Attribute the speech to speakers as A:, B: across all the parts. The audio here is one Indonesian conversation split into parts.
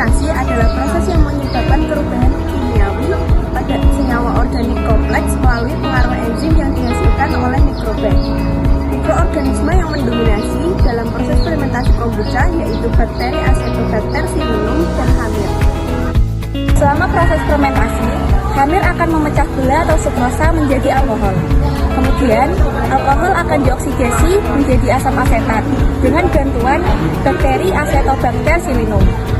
A: Fermentasi adalah proses yang menyebabkan perubahan kimiawi pada senyawa organik kompleks melalui pengaruh enzim yang dihasilkan oleh mikroba. Mikroorganisme yang mendominasi dalam proses fermentasi kombucha yaitu bakteri Acetobacter pseudomonas dan hamir. Selama proses fermentasi, hamir akan memecah gula atau sukrosa menjadi alkohol. Kemudian, alkohol akan dioksidasi menjadi asam asetat dengan bantuan bakteri Acetobacter pseudomonas.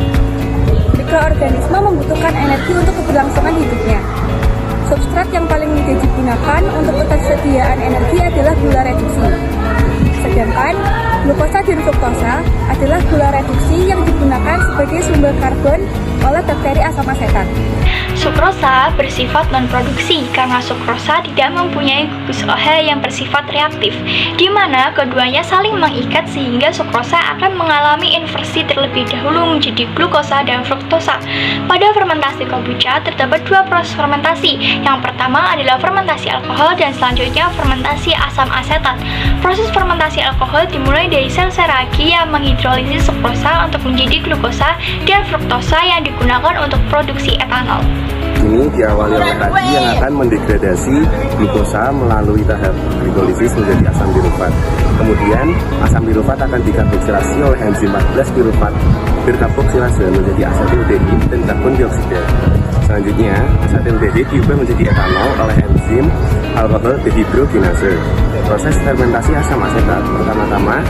A: Mikroorganisme membutuhkan energi untuk keberlangsungan hidupnya. Substrat yang paling mudah digunakan untuk ketersediaan energi adalah gula reduksi. Sedangkan glukosa dan fruktosa adalah gula reduksi yang digunakan sebagai sumber karbon oleh bakteri asam asetat.
B: Sukrosa bersifat non-produksi karena sukrosa tidak mempunyai gugus OH yang bersifat reaktif, di mana keduanya saling mengikat sehingga sukrosa akan mengalami inversi terlebih dahulu menjadi glukosa dan fruktosa. Pada fermentasi kombucha terdapat dua proses fermentasi. Yang pertama adalah fermentasi alkohol dan selanjutnya fermentasi asam asetat. Proses fermentasi alkohol dimulai dari sel seragi yang menghidrolisis sukrosa untuk menjadi glukosa dan fruktosa yang digunakan untuk produksi etanol.
C: Ini diawali oleh ragi yang akan mendegradasi glukosa melalui tahap glikolisis menjadi asam pirufat. Kemudian asam pirufat akan dikarboksilasi oleh enzim 14 pirufat berkarboksilase menjadi asetildehid dan karbon dioksida. Selanjutnya, asetildehid diubah menjadi etanol oleh enzim alkohol dehidrogenase. Proses fermentasi asam asetat pertama-tama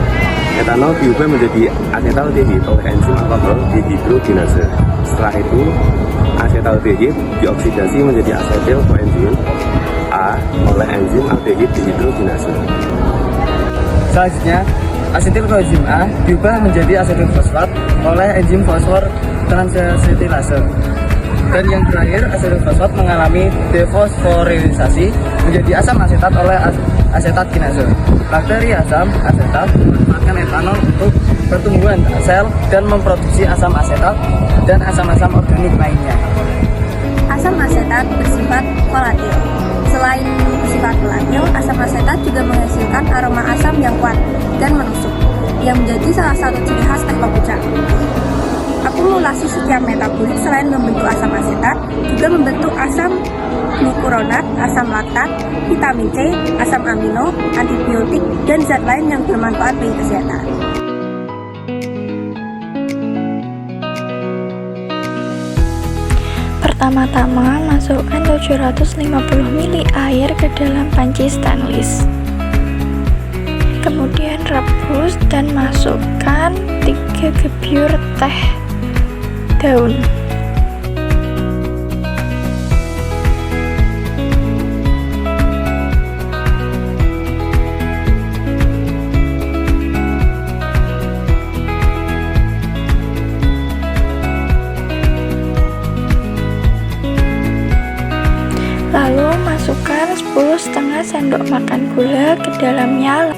C: etanol diubah menjadi asetaldehid oleh enzim alkohol dehidrogenase. Setelah itu, asetaldehid dioksidasi menjadi asetil koenzim A oleh enzim aldehid dehidrogenase.
D: Selanjutnya, asetil koenzim A diubah menjadi asetil fosfat oleh enzim fosfor transasetilase. Dan yang terakhir, asetil fosfat mengalami defosforilisasi menjadi asam asetat oleh asetat kinase. Bakteri asam asetat memanfaatkan etanol untuk pertumbuhan sel dan memproduksi asam asetat dan asam-asam organik lainnya.
A: Asam asetat bersifat volatil. Selain bersifat volatil, asam asetat juga menghasilkan aroma asam yang kuat dan menusuk, yang menjadi salah satu ciri khas teh kombucha. Akumulasi setiap metabolit selain membentuk asam asetat, juga membentuk asam glukuronat, asam laktat, vitamin C, asam amino, antibiotik, dan zat lain yang bermanfaat bagi kesehatan.
E: Pertama-tama, masukkan 750 ml air ke dalam panci stainless. Kemudian rebus dan masukkan 3 gebyur teh daun. Lalu masukkan 10,5 sendok makan gula ke dalamnya.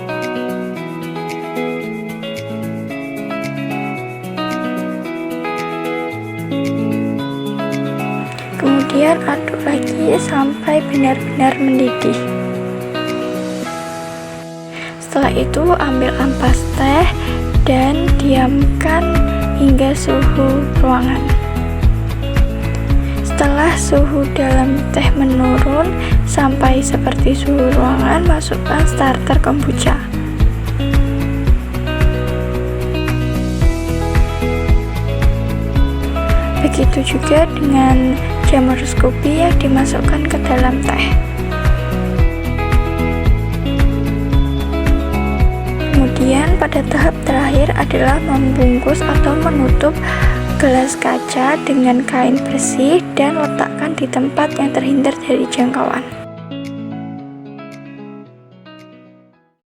E: Kemudian aduk lagi sampai benar-benar mendidih. Setelah itu ambil ampas teh dan diamkan hingga suhu ruangan. Setelah suhu dalam teh menurun sampai seperti suhu ruangan, masukkan starter kombucha. Begitu juga dengan jamur Scoby yang dimasukkan ke dalam teh. Kemudian pada tahap terakhir adalah membungkus atau menutup gelas kaca dengan kain bersih dan letakkan di tempat yang terhindar dari jangkauan.